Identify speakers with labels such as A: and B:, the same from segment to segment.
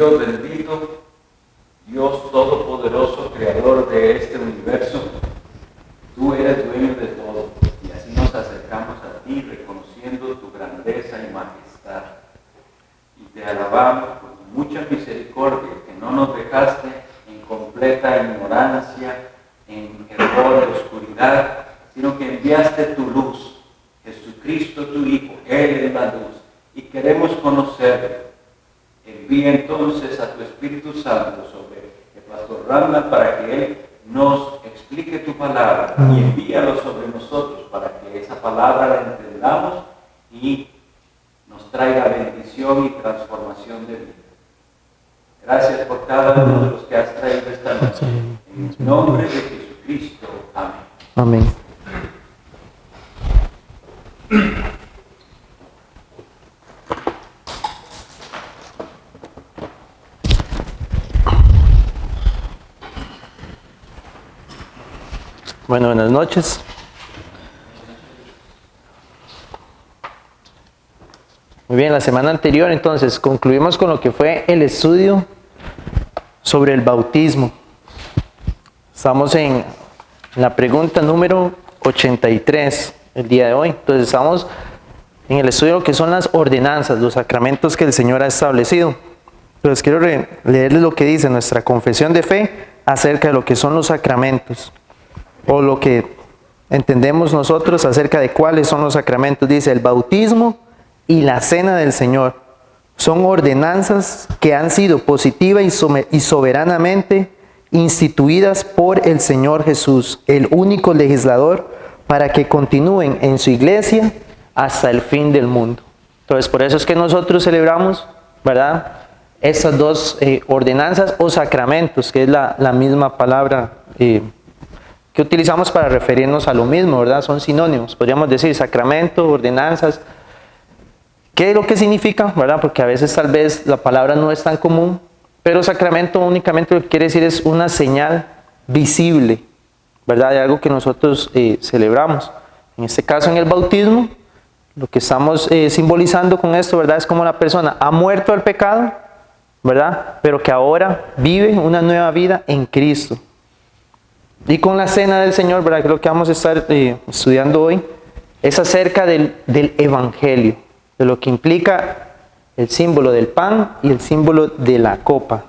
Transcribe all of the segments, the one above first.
A: Dios bendito, Dios todopoderoso, creador de este universo, tú eres dueño de todo, y así nos acercamos a ti reconociendo tu grandeza y majestad. Y te alabamos por tu mucha misericordia, que no nos dejaste en completa ignorancia, en error de oscuridad, sino que enviaste tu luz, Jesucristo tu Hijo, Él es la luz, y queremos conocerlo. Envía entonces a tu Espíritu Santo sobre el pastor Randall para que Él nos explique tu palabra, y envíalo sobre nosotros para que esa palabra la entendamos y nos traiga bendición y transformación de vida. Gracias por cada uno de los que has traído esta noche. En el nombre de Jesucristo. Amén.
B: Amén. Bueno, buenas noches. Muy bien, la semana anterior entonces concluimos con lo que fue el estudio sobre el bautismo. Estamos en la pregunta número 83 el día de hoy. Entonces estamos en el estudio de lo que son las ordenanzas, los sacramentos que el Señor ha establecido. Entonces quiero leerles lo que dice nuestra confesión de fe acerca de lo que son los sacramentos, o lo que entendemos nosotros acerca de cuáles son los sacramentos. Dice: el bautismo y la cena del Señor son ordenanzas que han sido positiva y soberanamente instituidas por el Señor Jesús, el único legislador, para que continúen en su iglesia hasta el fin del mundo. Entonces, por eso es que nosotros celebramos, ¿verdad?, estas dos ordenanzas o sacramentos, que es la misma palabra que utilizamos para referirnos a lo mismo, ¿verdad? Son sinónimos, podríamos decir sacramento, ordenanzas. ¿Qué es lo que significa, verdad? Porque a veces tal vez la palabra no es tan común, pero sacramento únicamente lo que quiere decir es una señal visible, ¿verdad? De algo que nosotros celebramos. En este caso, en el bautismo, lo que estamos simbolizando con esto, ¿verdad?, es como la persona ha muerto al pecado, ¿verdad?, pero que ahora vive una nueva vida en Cristo. Y con la cena del Señor, ¿verdad?, que es lo que vamos a estar estudiando hoy, es acerca del Evangelio, de lo que implica el símbolo del pan y el símbolo de la copa.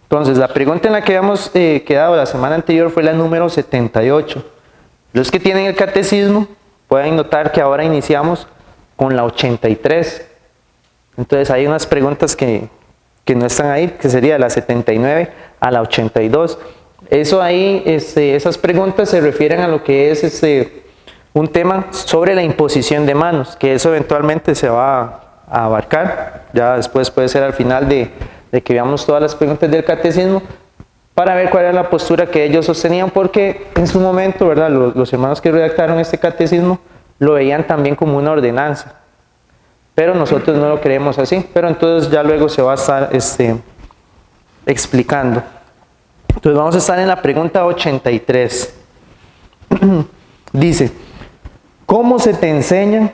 B: Entonces, la pregunta en la que habíamos quedado la semana anterior fue la número 78. Los que tienen el catecismo pueden notar que ahora iniciamos con la 83. Entonces, hay unas preguntas que no están ahí, que sería de la 79 a la 82. Eso ahí, esas preguntas se refieren a lo que es un tema sobre la imposición de manos, que eso eventualmente se va a abarcar, ya después puede ser al final de que veamos todas las preguntas del catecismo, para ver cuál era la postura que ellos sostenían, porque en su momento, ¿verdad?, los hermanos que redactaron este catecismo lo veían también como una ordenanza, pero nosotros no lo creemos así, pero entonces ya luego se va a estar explicando. Entonces vamos a estar en la pregunta 83. Dice: ¿cómo se te enseña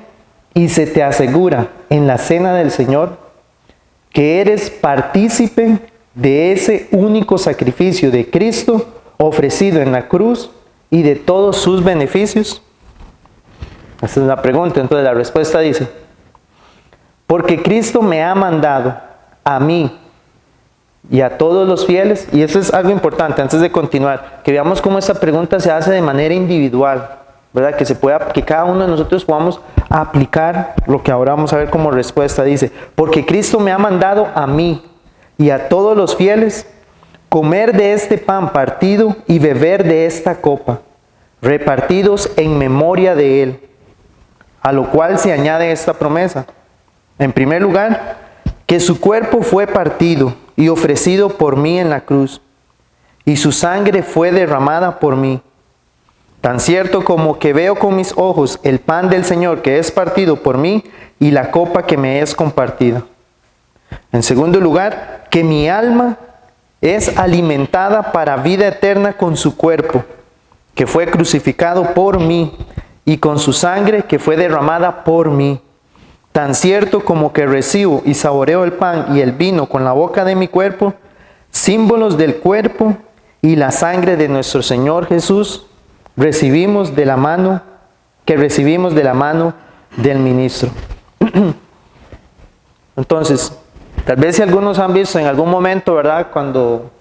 B: y se te asegura en la cena del Señor que eres partícipe de ese único sacrificio de Cristo ofrecido en la cruz y de todos sus beneficios? Esa es la pregunta. Entonces la respuesta dice: porque Cristo me ha mandado a mí y a todos los fieles. Y eso es algo importante antes de continuar, que veamos cómo esta pregunta se hace de manera individual, ¿verdad? Que cada uno de nosotros podamos aplicar lo que ahora vamos a ver como respuesta. Dice: porque Cristo me ha mandado a mí y a todos los fieles comer de este pan partido y beber de esta copa, repartidos en memoria de Él, a lo cual se añade esta promesa. En primer lugar, que su cuerpo fue partido y ofrecido por mí en la cruz, y su sangre fue derramada por mí. Tan cierto como que veo con mis ojos el pan del Señor que es partido por mí y la copa que me es compartida. En segundo lugar, que mi alma es alimentada para vida eterna con su cuerpo, que fue crucificado por mí, y con su sangre que fue derramada por mí. tan cierto como que recibo y saboreo el pan y el vino con la boca de mi cuerpo, símbolos del cuerpo y la sangre de nuestro Señor Jesús, recibimos de la mano del ministro. Entonces, tal vez si algunos han visto en algún momento, ¿verdad? Cuando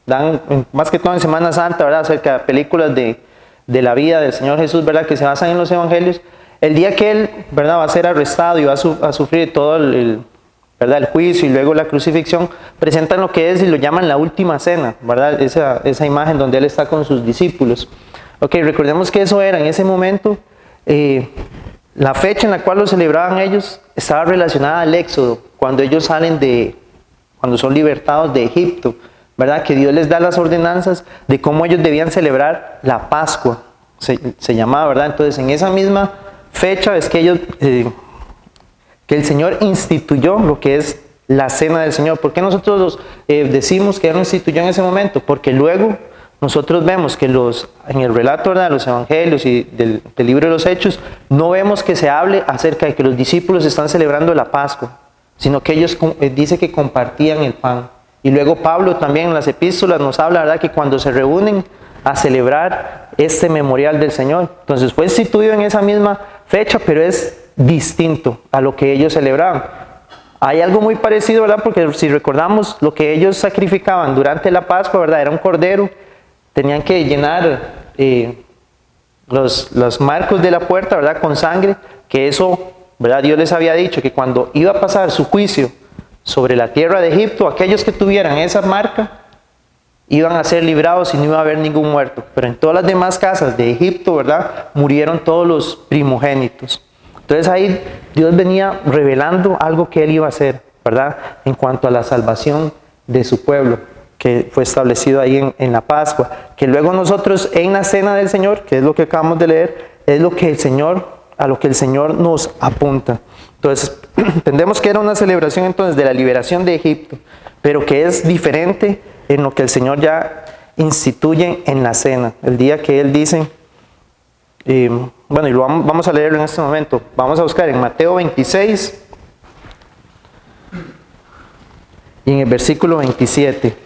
B: dan, más que todo en Semana Santa, ¿verdad? Acerca de películas de la vida del Señor Jesús, ¿verdad? Que se basan en los evangelios. El día que Él, ¿verdad? Va a ser arrestado y va a sufrir todo ¿verdad? El juicio y luego la crucifixión, presentan lo que es y lo llaman la última cena, ¿verdad? Esa imagen donde Él está con sus discípulos. Ok, recordemos que eso era en ese momento, la fecha en la cual lo celebraban ellos estaba relacionada al Éxodo, cuando ellos cuando son libertados de Egipto, ¿verdad? Que Dios les da las ordenanzas de cómo ellos debían celebrar la Pascua, se llamaba, ¿verdad? Entonces en esa misma fecha es que ellos, que el Señor instituyó lo que es la cena del Señor. ¿Por qué nosotros decimos que Él lo instituyó en ese momento? Porque luego nosotros vemos que en el relato, ¿verdad? De los evangelios y del libro de los Hechos, no vemos que se hable acerca de que los discípulos están celebrando la Pascua, sino que ellos dice que compartían el pan. Y luego Pablo también en las epístolas nos habla, ¿verdad? Que cuando se reúnen a celebrar este memorial del Señor. Entonces fue instituido en esa misma fecha, pero es distinto a lo que ellos celebraban. Hay algo muy parecido, ¿verdad? Porque si recordamos lo que ellos sacrificaban durante la Pascua, ¿verdad? Era un cordero. Tenían que llenar los marcos de la puerta, ¿verdad? Con sangre, que eso, ¿verdad? Dios les había dicho que cuando iba a pasar su juicio sobre la tierra de Egipto, aquellos que tuvieran esa marca iban a ser librados y no iba a haber ningún muerto. Pero en todas las demás casas de Egipto, ¿verdad? Murieron todos los primogénitos. Entonces ahí Dios venía revelando algo que Él iba a hacer, ¿verdad? En cuanto a la salvación de su pueblo, que fue establecido ahí en la Pascua. Que luego nosotros en la cena del Señor, que es lo que acabamos de leer, es lo que a lo que el Señor nos apunta. Entonces, entendemos que era una celebración entonces de la liberación de Egipto, pero que es diferente en lo que el Señor ya instituye en la cena. El día que Él dice, bueno, y vamos a leerlo en este momento. Vamos a buscar en Mateo 26 y en el versículo 27.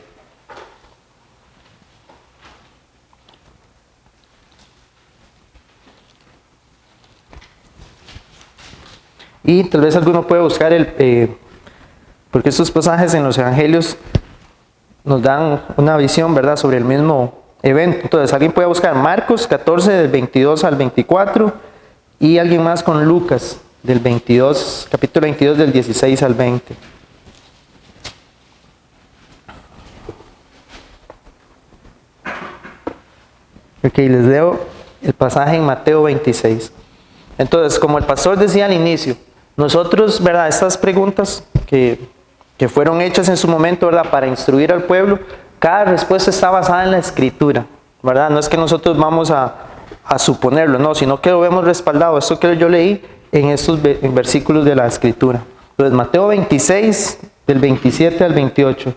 B: Y tal vez alguno puede buscar porque estos pasajes en los evangelios nos dan una visión, ¿verdad?, sobre el mismo evento. Entonces, alguien puede buscar Marcos 14, del 22 al 24, y alguien más con Lucas, capítulo 22, del 16 al 20. Ok, les leo el pasaje en Mateo 26. Entonces, como el pastor decía al inicio, nosotros, ¿verdad?, estas preguntas que fueron hechas en su momento, ¿verdad?, para instruir al pueblo, cada respuesta está basada en la Escritura, ¿verdad? No es que nosotros vamos a suponerlo, no, sino que lo vemos respaldado. Esto que yo leí en estos versículos de la Escritura. Entonces, Mateo 26, del 27 al 28,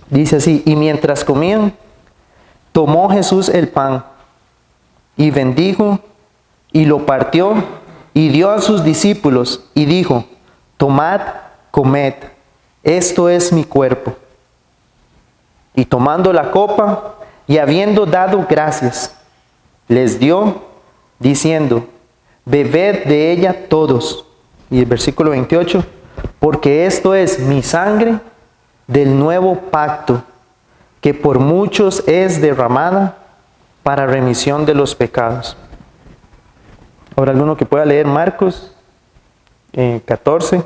B: dice así: y mientras comían, tomó Jesús el pan, y bendijo, y lo partió, y dio a sus discípulos, y dijo: tomad, comed, esto es mi cuerpo. Y tomando la copa, y habiendo dado gracias, les dio, diciendo: bebed de ella todos. Y el versículo 28, porque esto es mi sangre del nuevo pacto, que por muchos es derramada para remisión de los pecados. Ahora, alguno que pueda leer Marcos 14,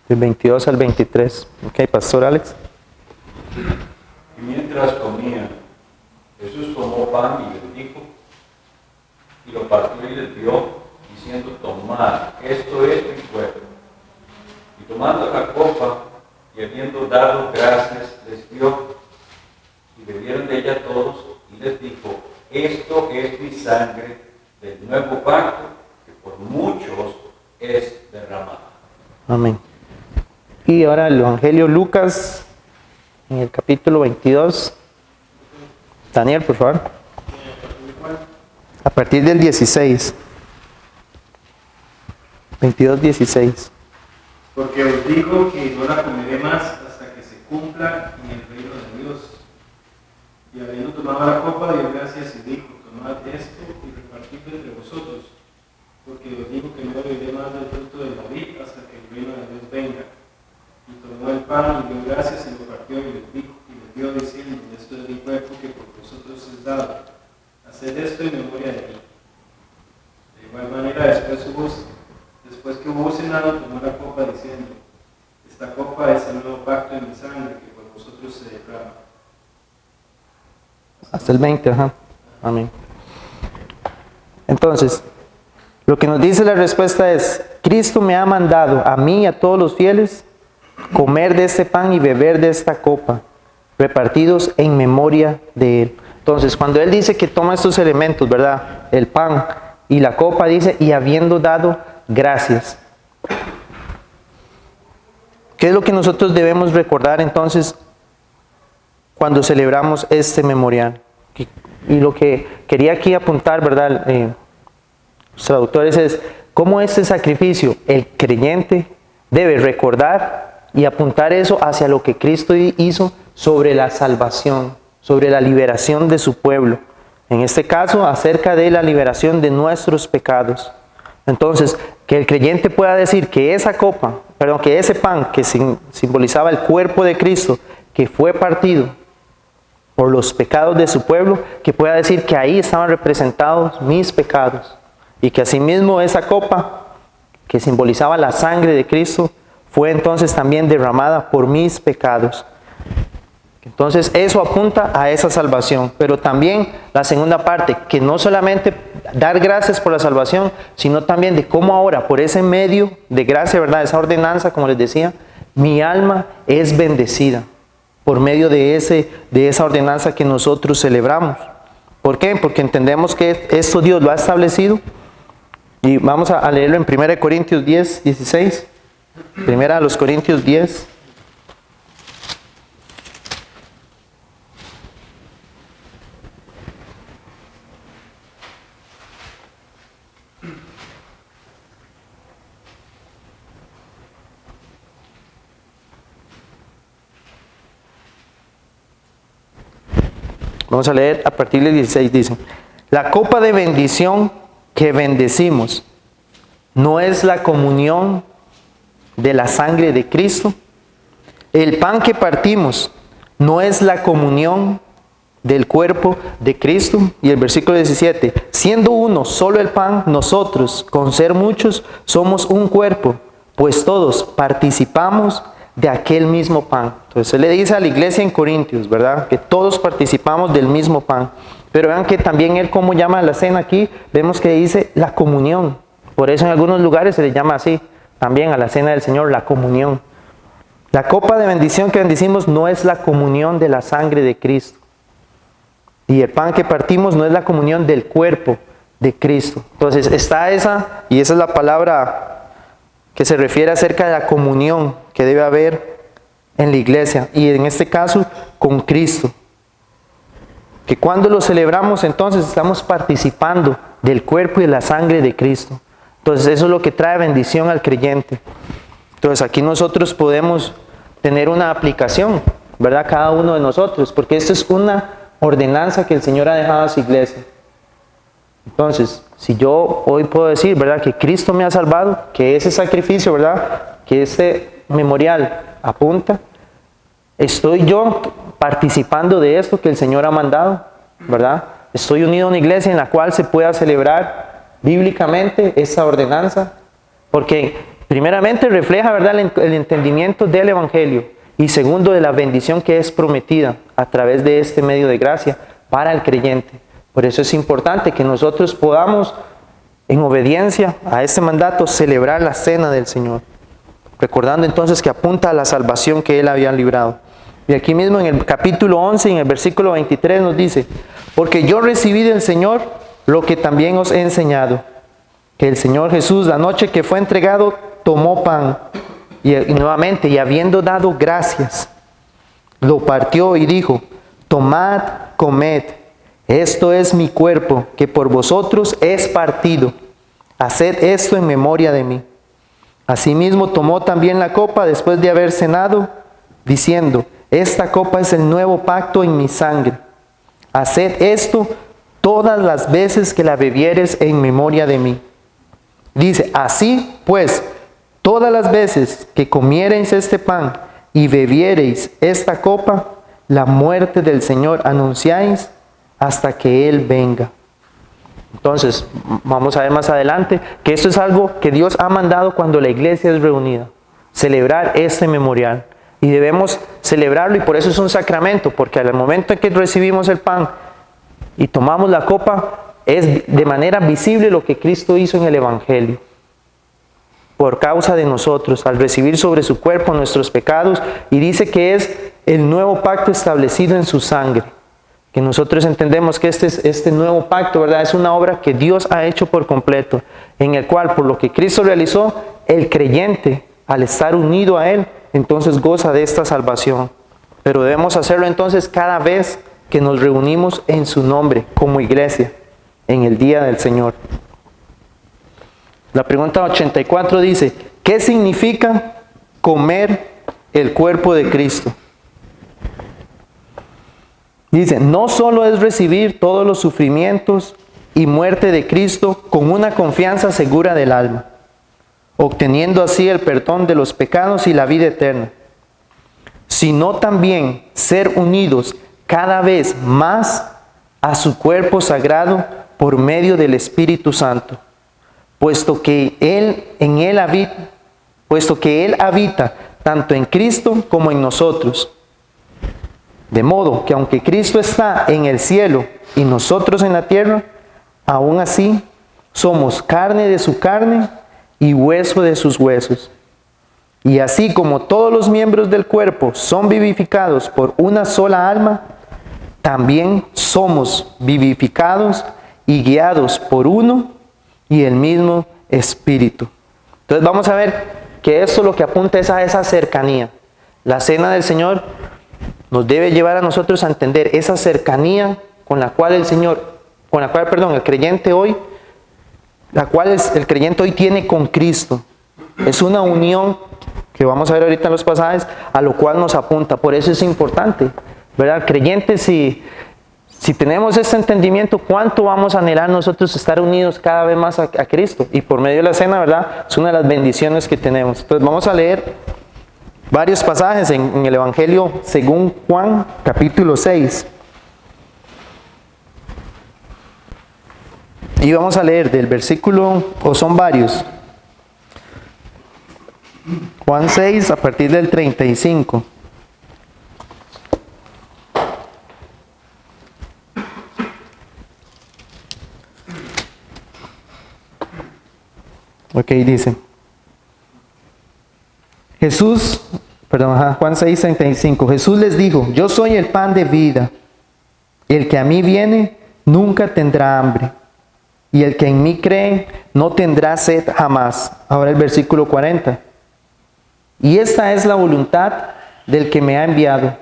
B: del 22 al 23. Ok, Pastor Alex.
A: Y mientras comían, Jesús tomó pan y bendijo, y lo partió y les dio, diciendo: tomad, esto es mi cuerpo. Y tomando la copa, y habiendo dado gracias, les dio, y bebieron de ella todos, y les dijo: esto es mi sangre del nuevo pacto, que por muchos es derramada.
B: Amén. Y ahora el Evangelio Lucas, en el capítulo 22. Daniel, por favor. A partir del 16. 22:16.
C: Porque os digo que no la comeré más hasta que se cumpla en el reino de Dios. Y habiendo tomado la copa, dio gracias y dijo: tomad esto y repartidlo entre vosotros, porque os digo que no beberé más del fruto de la vid hasta que el reino de Dios venga. Y tomó el pan y dio gracias y lo partió y les dio diciendo: esto es mi cuerpo que por vosotros es dado. Haced esto en memoria de mí. De igual manera, después que hubo cenado, tomó la copa diciendo: esta copa es el nuevo pacto en mi sangre que por vosotros se derrama.
B: Hasta el 20, ajá. Amén. Entonces, lo que nos dice la respuesta es: Cristo me ha mandado a mí y a todos los fieles comer de este pan y beber de esta copa, repartidos en memoria de Él. Entonces, cuando Él dice que toma estos elementos, ¿verdad? El pan y la copa, dice: y habiendo dado gracias. ¿Qué es lo que nosotros debemos recordar entonces cuando celebramos este memorial? Y lo que quería aquí apuntar, ¿verdad? Los traductores es: ¿cómo este sacrificio el creyente debe recordar y apuntar eso hacia lo que Cristo hizo sobre la salvación, sobre la liberación de su pueblo? En este caso, acerca de la liberación de nuestros pecados. Entonces, que el creyente pueda decir que que ese pan que simbolizaba el cuerpo de Cristo, que fue partido por los pecados de su pueblo, que pueda decir que ahí estaban representados mis pecados. Y que asimismo esa copa, que simbolizaba la sangre de Cristo, fue entonces también derramada por mis pecados. Entonces eso apunta a esa salvación, pero también la segunda parte, que no solamente dar gracias por la salvación, sino también de cómo ahora, por ese medio de gracia, ¿verdad? Esa ordenanza, como les decía, mi alma es bendecida por medio de esa ordenanza que nosotros celebramos. ¿Por qué? Porque entendemos que esto Dios lo ha establecido, y vamos a leerlo en 1 Corintios 10, 16. 1 Corintios 10. Vamos a leer a partir del 16, dice: la copa de bendición que bendecimos, ¿no es la comunión de la sangre de Cristo? El pan que partimos, ¿no es la comunión del cuerpo de Cristo? Y el versículo 17: siendo uno solo el pan, nosotros, con ser muchos, somos un cuerpo, pues todos participamos de aquel mismo pan. Entonces él le dice a la iglesia en Corintios, ¿verdad? Que todos participamos del mismo pan. Pero vean que también él, como llama a la cena aquí, vemos que dice la comunión. Por eso en algunos lugares se le llama así, también a la cena del Señor, la comunión. La copa de bendición que bendecimos no es la comunión de la sangre de Cristo. Y el pan que partimos no es la comunión del cuerpo de Cristo. Entonces está esa, y esa es la palabra que se refiere acerca de la comunión que debe haber en la iglesia, y en este caso con Cristo. Que cuando lo celebramos, entonces estamos participando del cuerpo y de la sangre de Cristo. Entonces eso es lo que trae bendición al creyente. Entonces aquí nosotros podemos tener una aplicación, ¿verdad? Cada uno de nosotros, porque esto es una ordenanza que el Señor ha dejado a su iglesia. Entonces, si yo hoy puedo decir, ¿verdad?, que Cristo me ha salvado, que ese sacrificio, ¿verdad?, que este memorial apunta, estoy yo participando de esto que el Señor ha mandado, ¿verdad? Estoy unido a una iglesia en la cual se pueda celebrar bíblicamente esa ordenanza, porque primeramente refleja, ¿verdad?, el entendimiento del Evangelio, y segundo, de la bendición que es prometida a través de este medio de gracia para el creyente. Por eso es importante que nosotros podamos, en obediencia a este mandato, celebrar la cena del Señor, recordando entonces que apunta a la salvación que Él había librado. Y aquí mismo en el capítulo 11, en el versículo 23 nos dice: porque yo recibí del Señor lo que también os he enseñado, que el Señor Jesús, la noche que fue entregado, tomó pan, y nuevamente, y habiendo dado gracias, lo partió y dijo: tomad, comed, esto es mi cuerpo, que por vosotros es partido. Haced esto en memoria de mí. Asimismo tomó también la copa después de haber cenado, diciendo: esta copa es el nuevo pacto en mi sangre. Haced esto todas las veces que la bebiereis en memoria de mí. Dice: así pues, todas las veces que comiereis este pan y bebiereis esta copa, la muerte del Señor anunciáis hasta que Él venga. Entonces, vamos a ver más adelante que esto es algo que Dios ha mandado cuando la iglesia es reunida. Celebrar este memorial. Y debemos celebrarlo, y por eso es un sacramento, porque al momento en que recibimos el pan y tomamos la copa, es de manera visible lo que Cristo hizo en el Evangelio. Por causa de nosotros, al recibir sobre su cuerpo nuestros pecados, y dice que es el nuevo pacto establecido en su sangre. Que nosotros entendemos que este nuevo pacto, ¿verdad?, es una obra que Dios ha hecho por completo, en el cual, por lo que Cristo realizó, el creyente, al estar unido a Él, entonces goza de esta salvación. Pero debemos hacerlo entonces cada vez que nos reunimos en su nombre, como iglesia, en el día del Señor. La pregunta 84 dice: ¿qué significa comer el cuerpo de Cristo? Dice: no solo es recibir todos los sufrimientos y muerte de Cristo con una confianza segura del alma, obteniendo así el perdón de los pecados y la vida eterna, sino también ser unidos cada vez más a su cuerpo sagrado por medio del Espíritu Santo, puesto que Él habita tanto en Cristo como en nosotros. De modo que aunque Cristo está en el cielo y nosotros en la tierra, aún así somos carne de su carne y hueso de sus huesos. Y así como todos los miembros del cuerpo son vivificados por una sola alma, también somos vivificados y guiados por uno y el mismo Espíritu. Entonces vamos a ver que esto lo que apunta es a esa cercanía. La cena del Señor nos debe llevar a nosotros a entender esa cercanía con la cual el creyente hoy tiene con Cristo. Es una unión que vamos a ver ahorita en los pasajes, a lo cual nos apunta. Por eso es importante, ¿verdad? Creyentes, si tenemos este entendimiento, ¿cuánto vamos a anhelar nosotros estar unidos cada vez más a Cristo? Y por medio de la cena, ¿verdad?, es una de las bendiciones que tenemos. Entonces vamos a leer varios pasajes en el Evangelio según Juan, capítulo 6. Y vamos a leer del versículo, o son varios, Juan 6 a partir del 35. Ok, dice Juan 6, 35. Jesús les dijo: yo soy el pan de vida. El que a mí viene nunca tendrá hambre, y el que en mí cree no tendrá sed jamás. Ahora el versículo 40. Y esta es la voluntad del que me ha enviado,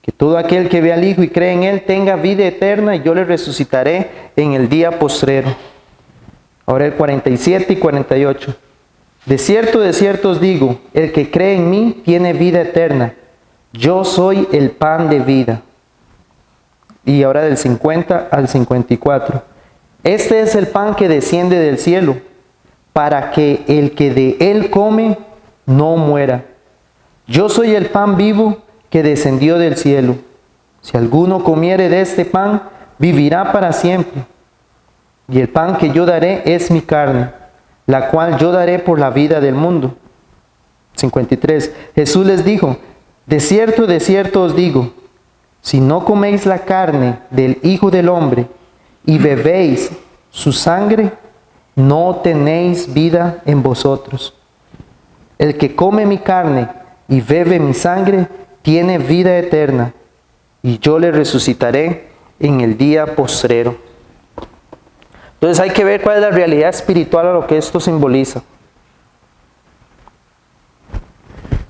B: que todo aquel que ve al Hijo y cree en Él tenga vida eterna, y yo le resucitaré en el día postrero. Ahora el 47 y 48. De cierto os digo, el que cree en mí tiene vida eterna. Yo soy el pan de vida. Y ahora del 50 al 54. Este es el pan que desciende del cielo, para que el que de él come no muera. Yo soy el pan vivo que descendió del cielo. Si alguno comiere de este pan, vivirá para siempre. Y el pan que yo daré es mi carne, la cual yo daré por la vida del mundo. 53. Jesús les dijo: de cierto os digo, si no coméis la carne del Hijo del Hombre y bebéis su sangre, no tenéis vida en vosotros. El que come mi carne y bebe mi sangre tiene vida eterna, y yo le resucitaré en el día postrero. Entonces hay que ver cuál es la realidad espiritual a lo que esto simboliza.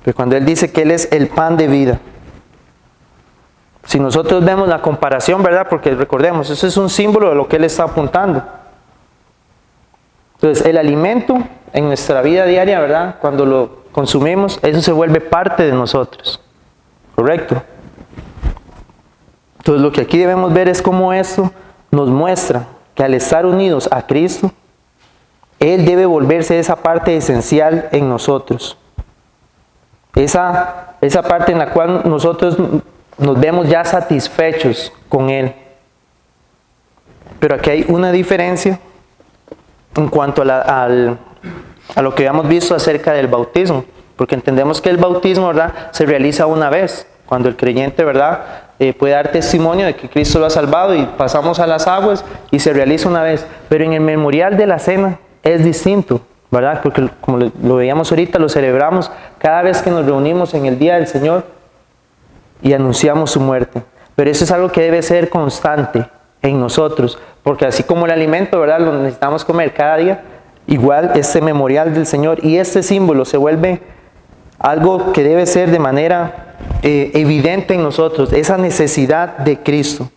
B: Pero cuando Él dice que Él es el pan de vida, si nosotros vemos la comparación, ¿verdad? Porque recordemos, eso es un símbolo de lo que Él está apuntando. Entonces, el alimento en nuestra vida diaria, ¿verdad? Cuando lo consumimos, eso se vuelve parte de nosotros. ¿Correcto? Entonces, lo que aquí debemos ver es cómo esto nos muestra que al estar unidos a Cristo, Él debe volverse esa parte esencial en nosotros. Esa parte en la cual nosotros nos vemos ya satisfechos con Él. Pero aquí hay una diferencia en cuanto a lo que habíamos visto acerca del bautismo. Porque entendemos que el bautismo, ¿verdad?, se realiza una vez. Cuando el creyente, ¿verdad?, puede dar testimonio de que Cristo lo ha salvado y pasamos a las aguas y se realiza una vez. Pero en el memorial de la cena es distinto, ¿verdad? Porque como lo veíamos ahorita, lo celebramos cada vez que nos reunimos en el día del Señor y anunciamos su muerte. Pero eso es algo que debe ser constante en nosotros, porque así como el alimento, ¿verdad?, lo necesitamos comer cada día, igual este memorial del Señor y este símbolo se vuelve algo que debe ser de manera evidente en nosotros, esa necesidad de Cristo.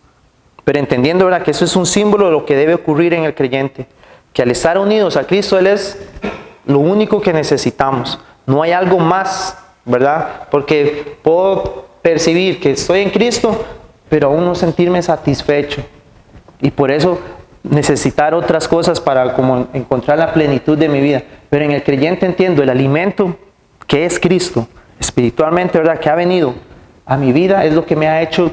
B: Pero entendiendo, ¿verdad?, que eso es un símbolo de lo que debe ocurrir en el creyente, que al estar unidos a Cristo, Él es lo único que necesitamos. No hay algo más, ¿verdad? Porque puedo percibir que estoy en Cristo, pero aún no sentirme satisfecho. Y por eso necesitar otras cosas para como encontrar la plenitud de mi vida. Pero en el creyente entiendo el alimento que es Cristo, espiritualmente, ¿verdad?, que ha venido a mi vida, es lo que me ha hecho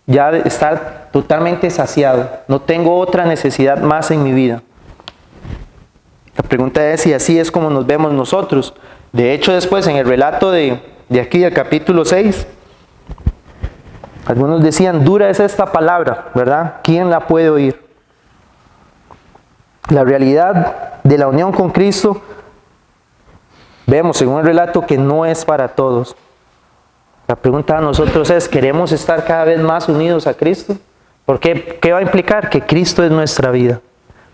B: ya estar totalmente saciado. No tengo otra necesidad más en mi vida. La pregunta es si así es como nos vemos nosotros. De hecho, después en el relato de aquí del capítulo 6, algunos decían, dura es esta palabra, ¿verdad? ¿Quién la puede oír? La realidad de la unión con Cristo, vemos según el relato que no es para todos. La pregunta a nosotros es, ¿queremos estar cada vez más unidos a Cristo? Porque ¿qué va a implicar? Que Cristo es nuestra vida.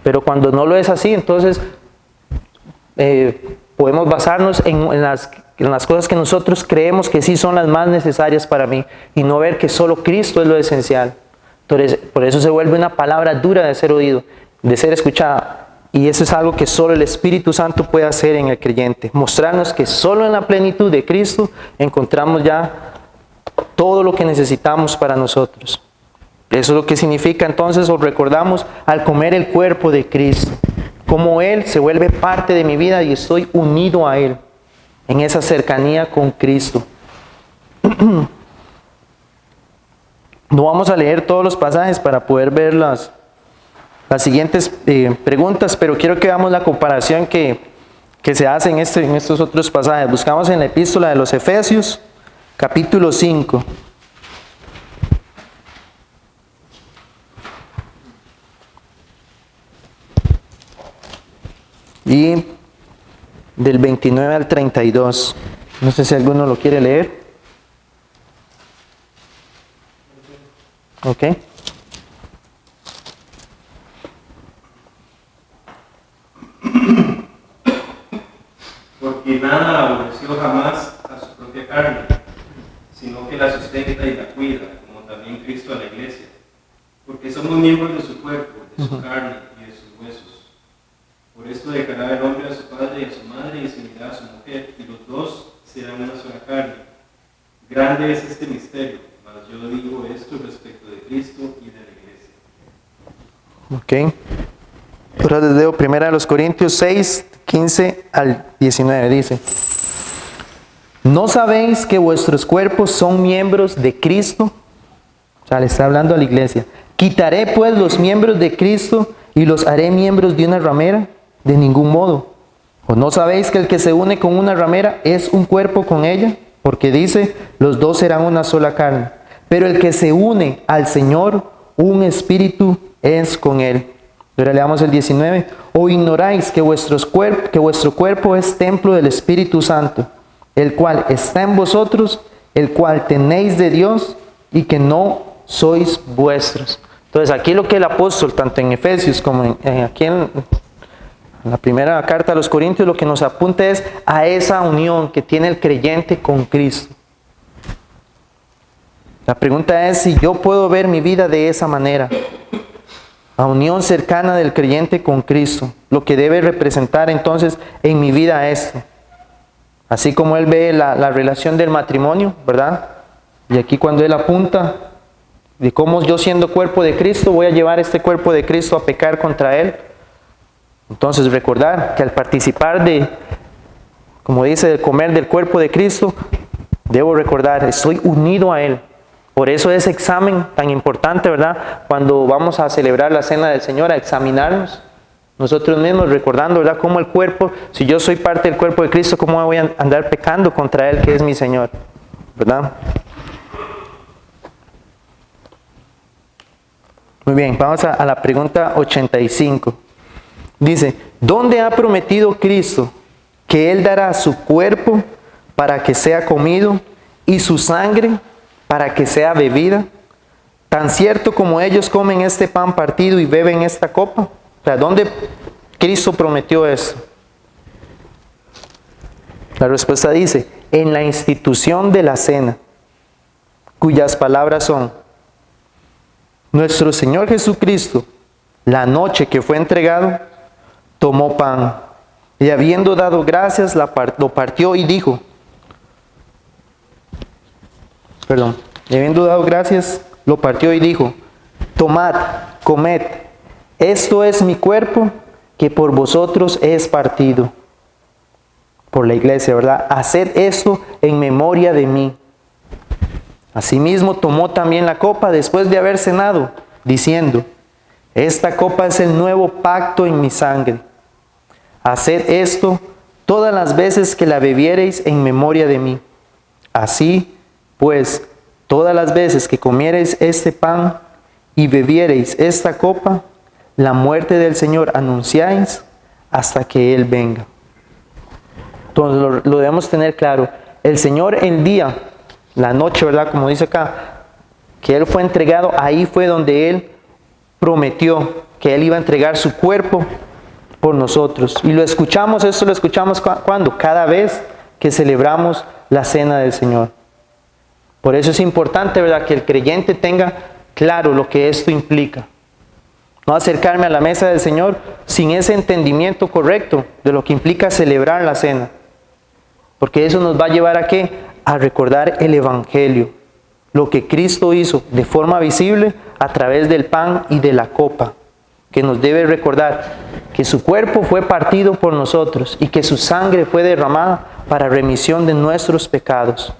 B: Pero cuando no lo es así, entonces podemos basarnos en las cosas que nosotros creemos que sí son las más necesarias para mí y no ver que solo Cristo es lo esencial. Entonces, por eso se vuelve una palabra dura de ser oído, de ser escuchada. Y eso es algo que solo el Espíritu Santo puede hacer en el creyente. Mostrarnos que solo en la plenitud de Cristo encontramos ya todo lo que necesitamos para nosotros. Eso es lo que significa entonces, os recordamos, al comer el cuerpo de Cristo. Como Él se vuelve parte de mi vida y estoy unido a Él en esa cercanía con Cristo. No vamos a leer todos los pasajes para poder ver las siguientes preguntas, pero quiero que veamos la comparación que se hace en estos otros pasajes. Buscamos en la epístola de los Efesios, capítulo 5. Y del 29 al 32. No sé si alguno lo quiere leer. Ok.
C: Porque nada aborreció jamás a su propia carne, sino que la sustenta y la cuida, como también Cristo a la iglesia. Porque somos miembros de su cuerpo, de su carne y de sus huesos. Por esto dejará el hombre a su padre y a su madre y se unirá a su mujer, y los dos serán una sola carne. Grande es este misterio, mas yo digo esto respecto de Cristo y de la iglesia.
B: Ok. Ahora les leo 1 Corintios 6, 15 al 19. Dice: ¿no sabéis que vuestros cuerpos son miembros de Cristo? O sea, le está hablando a la iglesia. ¿Quitaré pues los miembros de Cristo y los haré miembros de una ramera? De ningún modo. ¿O no sabéis que el que se une con una ramera es un cuerpo con ella? Porque dice, los dos serán una sola carne. Pero el que se une al Señor, un espíritu es con él. Ahora leamos el 19. ¿O ignoráis que vuestro cuerpo es templo del Espíritu Santo, el cual está en vosotros, el cual tenéis de Dios y que no sois vuestros? Entonces aquí lo que el apóstol, tanto en Efesios como aquí en la primera carta a los Corintios, lo que nos apunta es a esa unión que tiene el creyente con Cristo. La pregunta es si yo puedo ver mi vida de esa manera. La unión cercana del creyente con Cristo. lo que debe representar entonces en mi vida esto. Así como Él ve la relación del matrimonio, ¿verdad? Y aquí cuando Él apunta de cómo yo siendo cuerpo de Cristo voy a llevar este cuerpo de Cristo a pecar contra Él. Entonces recordar que al participar de, como dice, de comer del cuerpo de Cristo, debo recordar, estoy unido a Él. Por eso ese examen tan importante, ¿verdad? Cuando vamos a celebrar la cena del Señor, a examinarnos nosotros mismos, recordando, ¿verdad? Cómo el cuerpo, si yo soy parte del cuerpo de Cristo, ¿cómo voy a andar pecando contra Él, que es mi Señor? ¿Verdad? Muy bien, vamos a la pregunta 85. Dice, ¿dónde ha prometido Cristo que Él dará su cuerpo para que sea comido y su sangre para que sea bebida? Tan cierto como ellos comen este pan partido y beben esta copa. O sea, ¿dónde Cristo prometió esto? La respuesta dice, en la institución de la cena, cuyas palabras son, nuestro Señor Jesucristo, la noche que fue entregado, tomó pan y habiendo dado gracias, lo partió y dijo, y habiendo dado gracias, lo partió y dijo, tomad, comed, esto es mi cuerpo que por vosotros es partido. Por la iglesia, ¿verdad? Haced esto en memoria de mí. Asimismo tomó también la copa después de haber cenado, diciendo, esta copa es el nuevo pacto en mi sangre. Haced esto todas las veces que la bebiereis en memoria de mí. Así, pues, todas las veces que comiereis este pan y bebiereis esta copa, la muerte del Señor anunciáis hasta que Él venga. Entonces lo debemos tener claro. El Señor el día, la noche, ¿verdad? Como dice acá, que Él fue entregado, ahí fue donde Él prometió que Él iba a entregar su cuerpo por nosotros. Y esto lo escuchamos ¿cuándo? Cada vez que celebramos la cena del Señor. Por eso es importante, ¿verdad?, que el creyente tenga claro lo que esto implica. No acercarme a la mesa del Señor sin ese entendimiento correcto de lo que implica celebrar la cena. Porque eso nos va a llevar ¿a qué? A recordar el Evangelio. Lo que Cristo hizo de forma visible a través del pan y de la copa. Que nos debe recordar que su cuerpo fue partido por nosotros y que su sangre fue derramada para remisión de nuestros pecados.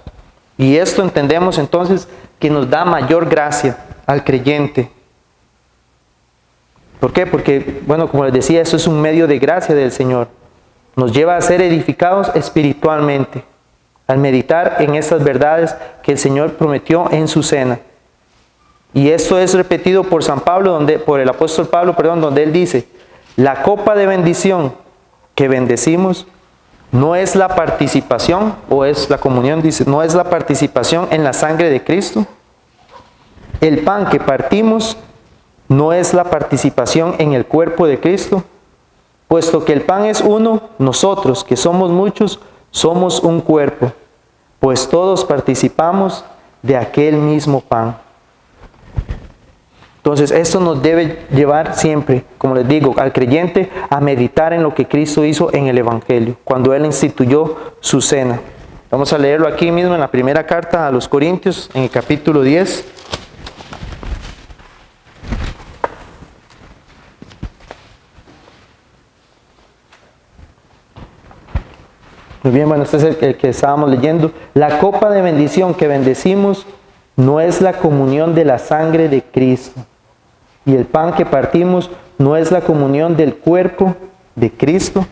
B: Y esto entendemos entonces que nos da mayor gracia al creyente. ¿Por qué? Porque, bueno, como les decía, eso es un medio de gracia del Señor. Nos lleva a ser edificados espiritualmente, al meditar en estas verdades que el Señor prometió en su cena. Y esto es repetido por por el apóstol Pablo, donde él dice, la copa de bendición que bendecimos no es la participación, o es la comunión, dice, no es la participación en la sangre de Cristo. El pan que partimos no es la participación en el cuerpo de Cristo, puesto que el pan es uno, nosotros que somos muchos, somos un cuerpo, pues todos participamos de aquel mismo pan. Entonces esto nos debe llevar siempre, como les digo, al creyente a meditar en lo que Cristo hizo en el Evangelio, cuando Él instituyó su cena. Vamos a leerlo aquí mismo en la primera carta a los Corintios, en el capítulo 10. Muy bien, bueno, este es el que estábamos leyendo. La copa de bendición que bendecimos no es la comunión de la sangre de Cristo. Y el pan que partimos no es la comunión del cuerpo de Cristo.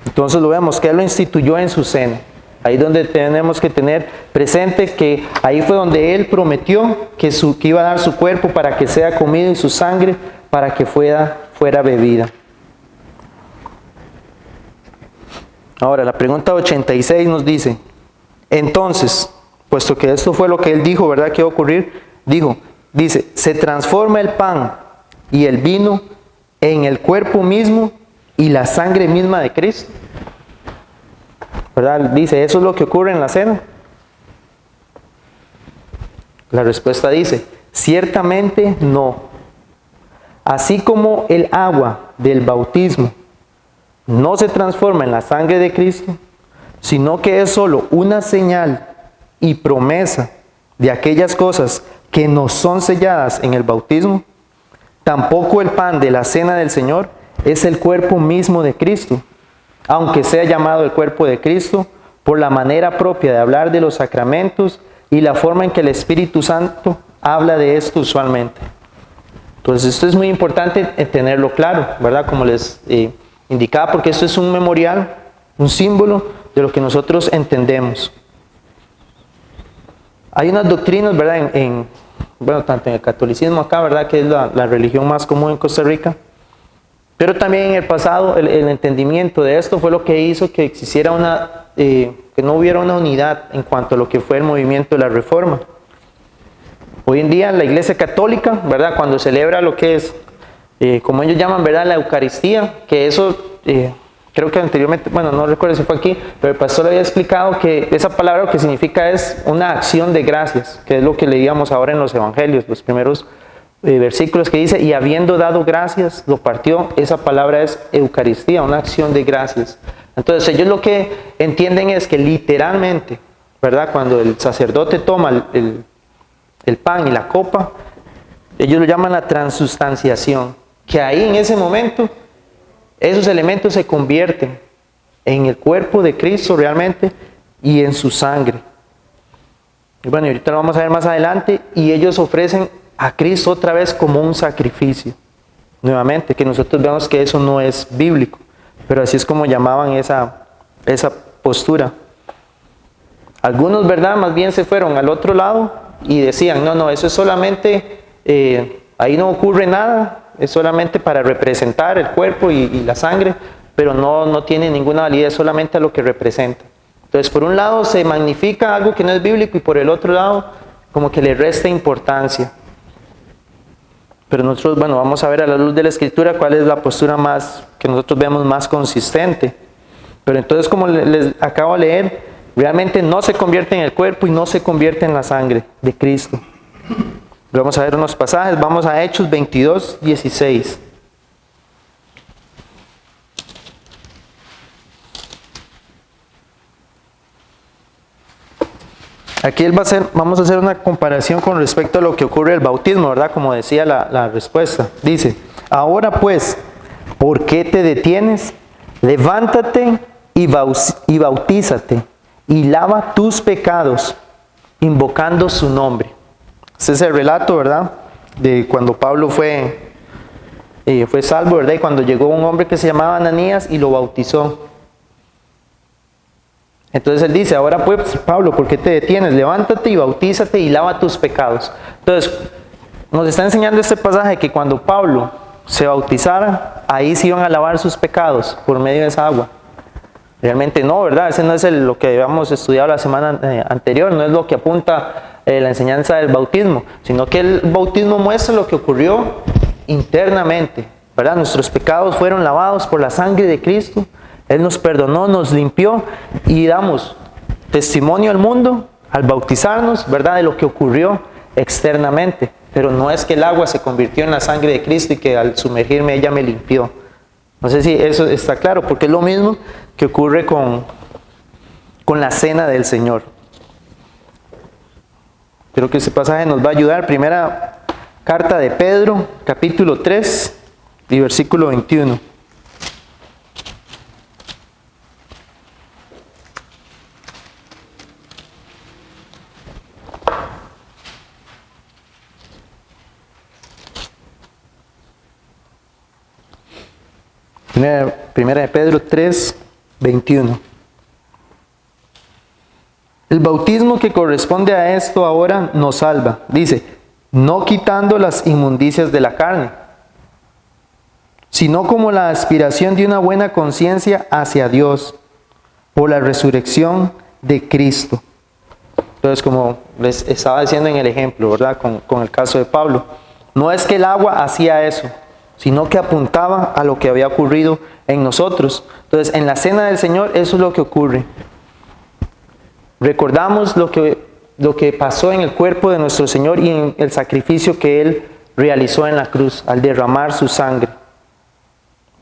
B: Entonces lo vemos que Él lo instituyó en su cena. Ahí donde tenemos que tener presente que ahí fue donde Él prometió que iba a dar su cuerpo para que sea comido y su sangre para que fuera bebida. Ahora, la pregunta 86 nos dice, entonces, puesto que esto fue lo que Él dijo, ¿verdad?, que iba a ocurrir, dice, ¿se transforma el pan y el vino en el cuerpo mismo y la sangre misma de Cristo? ¿Verdad? Dice, ¿eso es lo que ocurre en la cena? La respuesta dice, ciertamente no. Así como el agua del bautismo no se transforma en la sangre de Cristo, sino que es solo una señal y promesa de aquellas cosas que nos son selladas en el bautismo, tampoco el pan de la cena del Señor es el cuerpo mismo de Cristo, aunque sea llamado el cuerpo de Cristo por la manera propia de hablar de los sacramentos y la forma en que el Espíritu Santo habla de esto usualmente. Entonces esto es muy importante tenerlo claro, ¿verdad? Como les indicaba, porque esto es un memorial, un símbolo de lo que nosotros entendemos. Hay unas doctrinas, ¿verdad? Bueno, tanto en el catolicismo acá, ¿verdad? Que es la religión más común en Costa Rica. Pero también en el pasado el entendimiento de esto fue lo que hizo que existiera que no hubiera una unidad en cuanto a lo que fue el movimiento de la Reforma. Hoy en día la Iglesia Católica, ¿verdad? Cuando celebra lo que es, como ellos llaman, ¿verdad? La Eucaristía, que eso, creo que anteriormente, bueno, no recuerdo si fue aquí, pero el pastor había explicado que esa palabra lo que significa es una acción de gracias, que es lo que leíamos ahora en los Evangelios, los primeros versículos que dice, y habiendo dado gracias, lo partió. Esa palabra es Eucaristía, una acción de gracias. Entonces ellos lo que entienden es que literalmente, ¿verdad? Cuando el sacerdote toma el pan y la copa, ellos lo llaman la transustanciación, que ahí en ese momento esos elementos se convierten en el cuerpo de Cristo realmente y en su sangre. Y bueno, ahorita lo vamos a ver más adelante, y ellos ofrecen a Cristo otra vez como un sacrificio. Nuevamente, que nosotros vemos que eso no es bíblico, pero así es como llamaban esa postura. Algunos, ¿verdad? Más bien se fueron al otro lado y decían, no, eso es solamente, ahí no ocurre nada, es solamente para representar el cuerpo y la sangre, pero no tiene ninguna validez, solamente a lo que representa. Entonces, por un lado se magnifica algo que no es bíblico, y por el otro lado como que le resta importancia. Pero nosotros, bueno, vamos a ver a la luz de la Escritura cuál es la postura que nosotros vemos más consistente. Pero entonces, como les acabo de leer, realmente no se convierte en el cuerpo y no se convierte en la sangre de Cristo. Vamos a ver unos pasajes, vamos a Hechos 22, 16. Aquí vamos a hacer una comparación con respecto a lo que ocurre el bautismo, ¿verdad? Como decía la respuesta. Dice, ahora pues, ¿por qué te detienes? Levántate y bautízate y lava tus pecados, invocando su nombre. Ese es el relato, ¿verdad? De cuando Pablo fue salvo, ¿verdad? Y cuando llegó un hombre que se llamaba Ananías y lo bautizó. Entonces él dice, ahora pues, Pablo, ¿por qué te detienes? Levántate y bautízate y lava tus pecados. Entonces, nos está enseñando este pasaje que cuando Pablo se bautizara, ahí se iban a lavar sus pecados por medio de esa agua. Realmente no, ¿verdad? Ese no es lo que habíamos estudiado la semana anterior, no es lo que apunta la enseñanza del bautismo, sino que el bautismo muestra lo que ocurrió internamente, ¿verdad? Nuestros pecados fueron lavados por la sangre de Cristo. Él nos perdonó, nos limpió, y damos testimonio al mundo al bautizarnos, ¿verdad? De lo que ocurrió externamente. Pero no es que el agua se convirtió en la sangre de Cristo y que al sumergirme ella me limpió. No sé si eso está claro, porque es lo mismo que ocurre con la cena del Señor. Creo que ese pasaje nos va a ayudar. Primera carta de Pedro, capítulo 3 y versículo 21. Primera de Pedro 3, 21. El bautismo que corresponde a esto ahora nos salva. Dice, no quitando las inmundicias de la carne, sino como la aspiración de una buena conciencia hacia Dios, por la resurrección de Cristo. Entonces, como les estaba diciendo en el ejemplo, ¿verdad? Con el caso de Pablo, no es que el agua hacía eso, sino que apuntaba a lo que había ocurrido en nosotros. Entonces, en la cena del Señor, eso es lo que ocurre. Recordamos lo que pasó en el cuerpo de nuestro Señor y en el sacrificio que Él realizó en la cruz al derramar su sangre.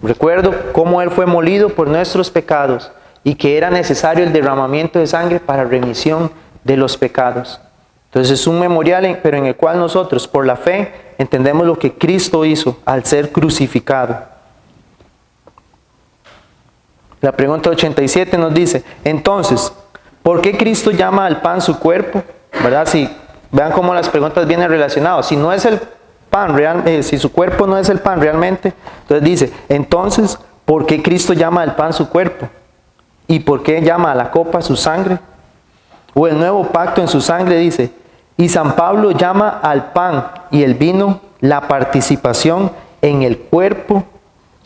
B: Recuerdo cómo Él fue molido por nuestros pecados y que era necesario el derramamiento de sangre para remisión de los pecados. Entonces es un memorial, pero en el cual nosotros, por la fe, entendemos lo que Cristo hizo al ser crucificado. La pregunta 87 nos dice, entonces, ¿por qué Cristo llama al pan su cuerpo? ¿Verdad? Si vean cómo las preguntas vienen relacionadas. Si no es el pan si su cuerpo no es el pan realmente, entonces dice, entonces, ¿por qué Cristo llama al pan su cuerpo? ¿Y por qué llama a la copa su sangre? O el nuevo pacto en su sangre dice, y San Pablo llama al pan y el vino la participación en el cuerpo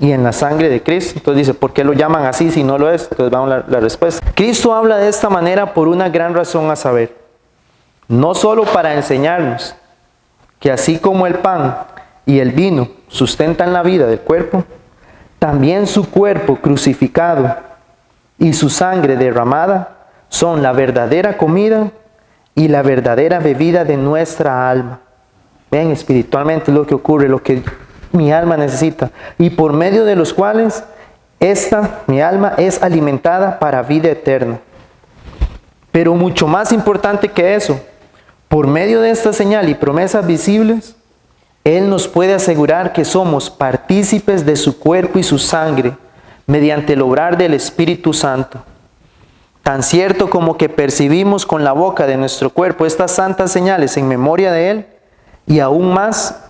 B: y en la sangre de Cristo. Entonces dice, ¿por qué lo llaman así si no lo es? Entonces vamos a la respuesta. Cristo habla de esta manera por una gran razón a saber, no solo para enseñarnos que así como el pan y el vino sustentan la vida del cuerpo, también su cuerpo crucificado y su sangre derramada son la verdadera comida y la verdadera bebida de nuestra alma. Ven, espiritualmente lo que ocurre, lo que mi alma necesita, y por medio de los cuales mi alma es alimentada para vida eterna. Pero mucho más importante que eso, por medio de esta señal y promesas visibles, Él nos puede asegurar que somos partícipes de su cuerpo y su sangre mediante el obrar del Espíritu Santo. Tan cierto como que percibimos con la boca de nuestro cuerpo estas santas señales en memoria de Él, y aún más,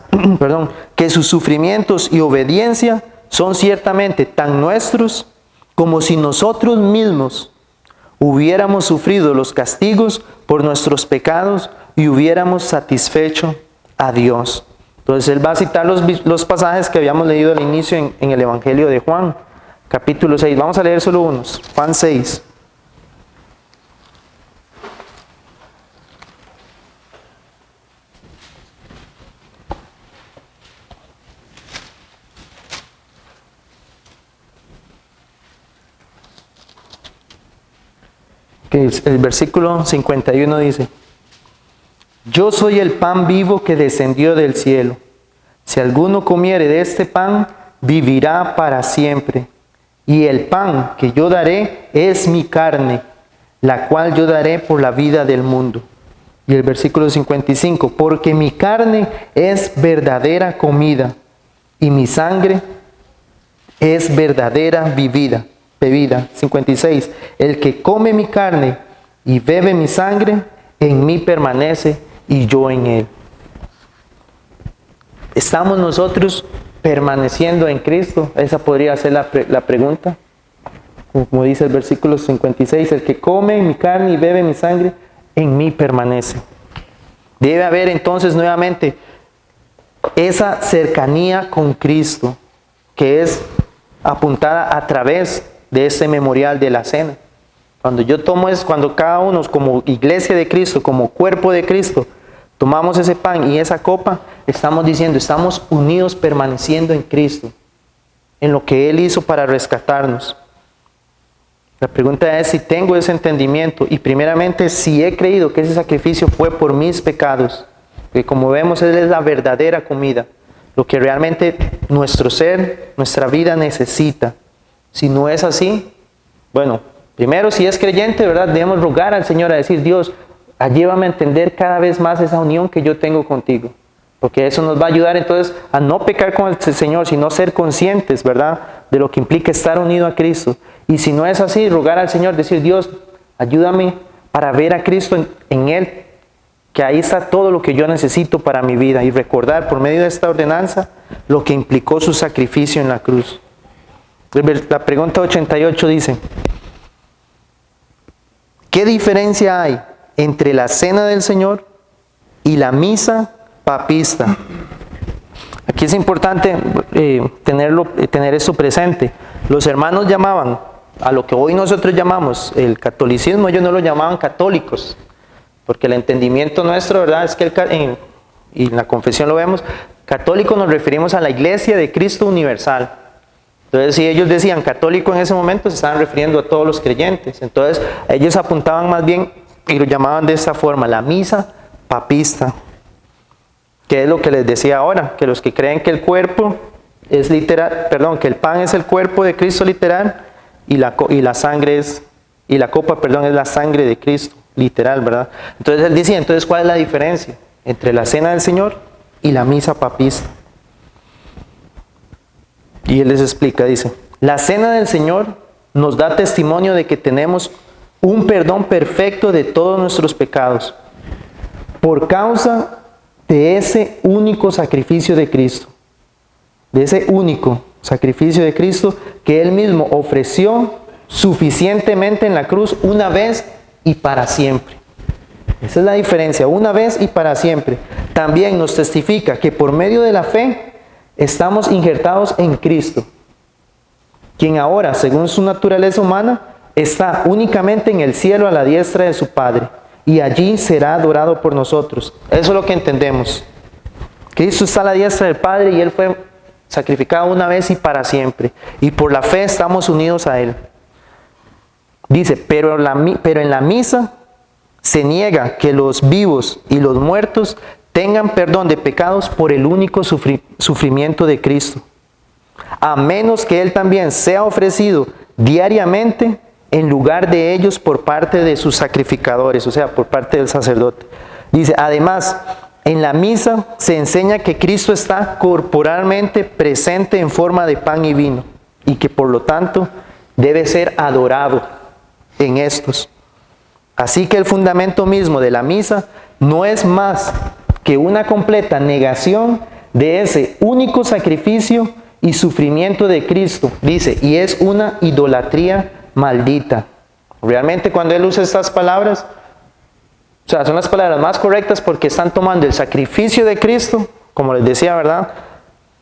B: que sus sufrimientos y obediencia son ciertamente tan nuestros como si nosotros mismos hubiéramos sufrido los castigos por nuestros pecados y hubiéramos satisfecho a Dios. Entonces Él va a citar los pasajes que habíamos leído al inicio en el Evangelio de Juan, capítulo 6. Vamos a leer solo unos. Juan 6. Que el versículo 51 dice, yo soy el pan vivo que descendió del cielo. Si alguno comiere de este pan, vivirá para siempre. Y el pan que yo daré es mi carne, la cual yo daré por la vida del mundo. Y el versículo 55, porque mi carne es verdadera comida, y mi sangre es verdadera bebida. 56, el que come mi carne y bebe mi sangre, en mí permanece y yo en él. ¿Estamos nosotros permaneciendo en Cristo? Esa podría ser la pregunta. Como dice el versículo 56, el que come mi carne y bebe mi sangre, en mí permanece. Debe haber entonces nuevamente esa cercanía con Cristo, que es apuntada a través de este memorial de la cena. Cuando cada uno como iglesia de Cristo, como cuerpo de Cristo, tomamos ese pan y esa copa, estamos diciendo, estamos unidos permaneciendo en Cristo, en lo que Él hizo para rescatarnos. La pregunta es si tengo ese entendimiento y primeramente si he creído que ese sacrificio fue por mis pecados, que como vemos Él es la verdadera comida, lo que realmente nuestro ser, nuestra vida necesita. Si no es así, bueno, primero si es creyente, ¿verdad? Debemos rogar al Señor a decir, Dios, ayúdame a entender cada vez más esa unión que yo tengo contigo. Porque eso nos va a ayudar entonces a no pecar con el Señor, sino ser conscientes, ¿verdad? De lo que implica estar unido a Cristo. Y si no es así, rogar al Señor, decir, Dios, ayúdame para ver a Cristo en Él, que ahí está todo lo que yo necesito para mi vida. Y recordar por medio de esta ordenanza lo que implicó su sacrificio en la cruz. La pregunta 88 dice, ¿qué diferencia hay entre la cena del Señor y la misa papista? Aquí es importante tener esto presente. Los hermanos llamaban a lo que hoy nosotros llamamos el catolicismo, ellos no lo llamaban católicos, porque el entendimiento nuestro, ¿verdad? Es que y en la confesión lo vemos, católico nos referimos a la iglesia de Cristo universal. Entonces, si ellos decían católico en ese momento, se estaban refiriendo a todos los creyentes. Entonces, ellos apuntaban más bien y lo llamaban de esta forma, la misa papista. Que es lo que les decía ahora, que los que creen que el cuerpo es literal, perdón, que el pan es el cuerpo de Cristo literal y la sangre es, y la copa, perdón, es la sangre de Cristo literal, ¿verdad? Entonces él dice, entonces ¿cuál es la diferencia entre la cena del Señor y la misa papista? Y él les explica, dice, la cena del Señor nos da testimonio de que tenemos un perdón perfecto de todos nuestros pecados por causa de ese único sacrificio de Cristo. De ese único sacrificio de Cristo que Él mismo ofreció suficientemente en la cruz una vez y para siempre. Esa es la diferencia, una vez y para siempre. También nos testifica que por medio de la fe estamos injertados en Cristo, quien ahora, según su naturaleza humana, está únicamente en el cielo a la diestra de su Padre, y allí será adorado por nosotros. Eso es lo que entendemos. Cristo está a la diestra del Padre y Él fue sacrificado una vez y para siempre. Y por la fe estamos unidos a Él. Dice, pero en la misa se niega que los vivos y los muertos tengan perdón de pecados por el único sufrimiento de Cristo, a menos que Él también sea ofrecido diariamente en lugar de ellos por parte de sus sacrificadores, o sea, por parte del sacerdote. Dice, además, en la misa se enseña que Cristo está corporalmente presente en forma de pan y vino, y que por lo tanto debe ser adorado en estos. Así que el fundamento mismo de la misa no es más que una completa negación de ese único sacrificio y sufrimiento de Cristo, dice, y es una idolatría maldita. Realmente cuando él usa estas palabras, o sea, son las palabras más correctas porque están tomando el sacrificio de Cristo, como les decía, ¿verdad?,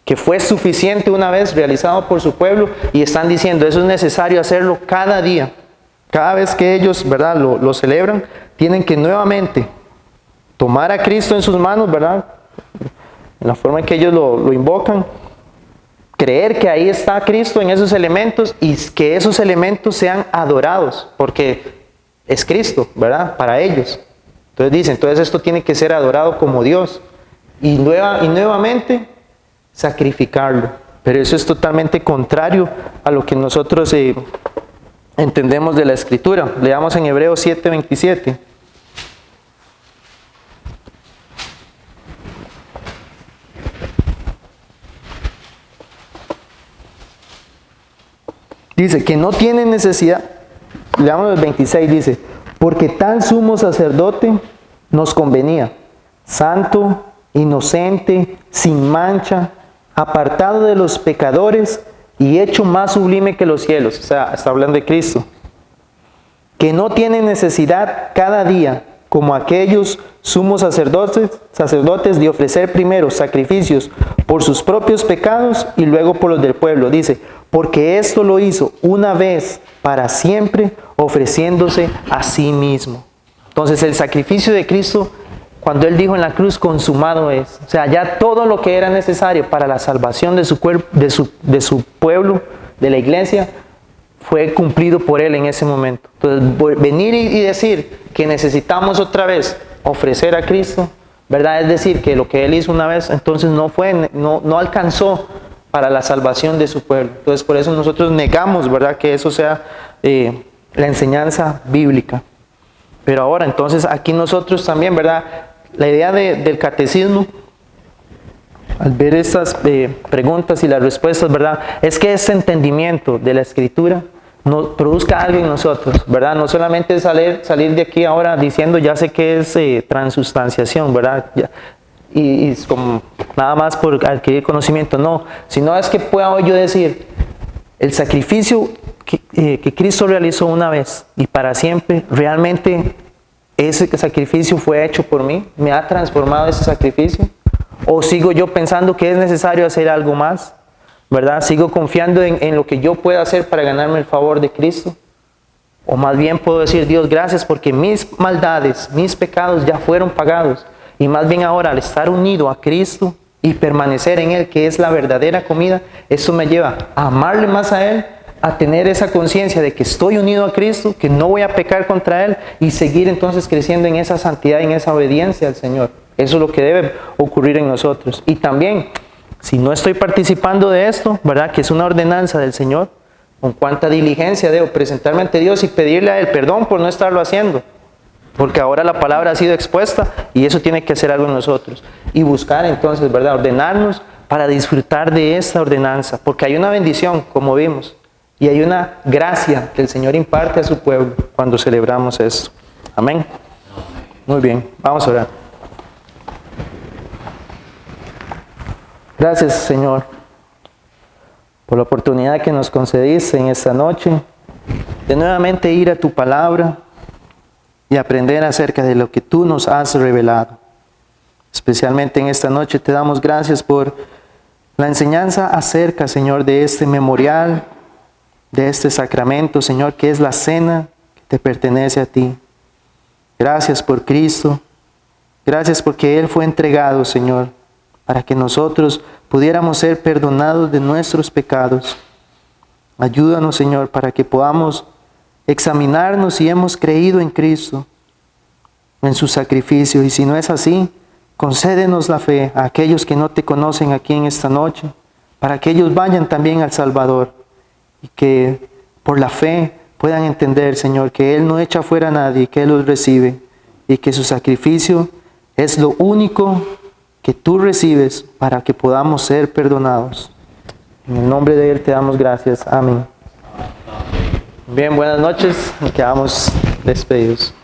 B: que fue suficiente una vez realizado por su pueblo, y están diciendo, eso es necesario hacerlo cada día. Cada vez que ellos, ¿verdad?, lo celebran, tienen que nuevamente tomar a Cristo en sus manos, ¿verdad?, en la forma en que ellos lo invocan, creer que ahí está Cristo en esos elementos y que esos elementos sean adorados, porque es Cristo, ¿verdad?, para ellos. Entonces dicen, entonces esto tiene que ser adorado como Dios y nuevamente sacrificarlo. Pero eso es totalmente contrario a lo que nosotros entendemos de la Escritura. Leamos en Hebreos 7:27. Dice que no tiene necesidad, leamos el 26, dice, porque tal sumo sacerdote nos convenía, santo, inocente, sin mancha, apartado de los pecadores y hecho más sublime que los cielos. O sea, está hablando de Cristo. Que no tiene necesidad cada día, como aquellos sumos sacerdotes, de ofrecer primero sacrificios por sus propios pecados y luego por los del pueblo. Dice, porque esto lo hizo una vez para siempre, ofreciéndose a sí mismo. Entonces el sacrificio de Cristo, cuando Él dijo en la cruz, consumado es. O sea, ya todo lo que era necesario para la salvación de su pueblo, de la iglesia, fue cumplido por Él en ese momento. Entonces, venir y decir que necesitamos otra vez ofrecer a Cristo, ¿verdad? Es decir, que lo que Él hizo una vez, entonces no alcanzó para la salvación de su pueblo. Entonces, por eso nosotros negamos, ¿verdad?, que eso sea la enseñanza bíblica. Pero ahora, entonces, aquí nosotros también, ¿verdad?, la idea del catecismo, al ver estas preguntas y las respuestas, ¿verdad?, es que este entendimiento de la Escritura nos produzca algo en nosotros, ¿verdad? No solamente salir de aquí ahora diciendo, ya sé que es transustanciación, ¿verdad? Y es como nada más por adquirir conocimiento, no, sino es que pueda yo decir, el sacrificio que Cristo realizó una vez y para siempre, realmente ese sacrificio fue hecho por mí, me ha transformado ese sacrificio. ¿O sigo yo pensando que es necesario hacer algo más? ¿Verdad? ¿Sigo confiando en lo que yo pueda hacer para ganarme el favor de Cristo? ¿O más bien puedo decir, Dios, gracias porque mis maldades, mis pecados ya fueron pagados? Y más bien ahora, al estar unido a Cristo y permanecer en Él, que es la verdadera comida, eso me lleva a amarle más a Él, a tener esa conciencia de que estoy unido a Cristo, que no voy a pecar contra Él y seguir entonces creciendo en esa santidad y en esa obediencia al Señor. Eso es lo que debe ocurrir en nosotros. Y también, si no estoy participando de esto, ¿verdad? Que es una ordenanza del Señor, con cuánta diligencia debo presentarme ante Dios y pedirle a Él perdón por no estarlo haciendo. Porque ahora la palabra ha sido expuesta y eso tiene que hacer algo en nosotros. Y buscar entonces, ¿verdad? Ordenarnos para disfrutar de esta ordenanza. Porque hay una bendición, como vimos. Y hay una gracia que el Señor imparte a su pueblo cuando celebramos esto. Amén. Muy bien, vamos a orar. Gracias, Señor, por la oportunidad que nos concediste en esta noche de nuevamente ir a tu palabra y aprender acerca de lo que tú nos has revelado. Especialmente en esta noche te damos gracias por la enseñanza acerca, Señor, de este memorial, de este sacramento, Señor, que es la cena que te pertenece a ti. Gracias por Cristo. Gracias porque Él fue entregado, Señor, para que nosotros pudiéramos ser perdonados de nuestros pecados. Ayúdanos, Señor, para que podamos examinarnos si hemos creído en Cristo, en su sacrificio. Y si no es así, concédenos la fe a aquellos que no te conocen aquí en esta noche, para que ellos vayan también al Salvador y que por la fe puedan entender, Señor, que Él no echa fuera a nadie, que Él los recibe y que su sacrificio es lo único que tú recibes para que podamos ser perdonados. En el nombre de Él te damos gracias. Amén. Bien, buenas noches. Quedamos despedidos.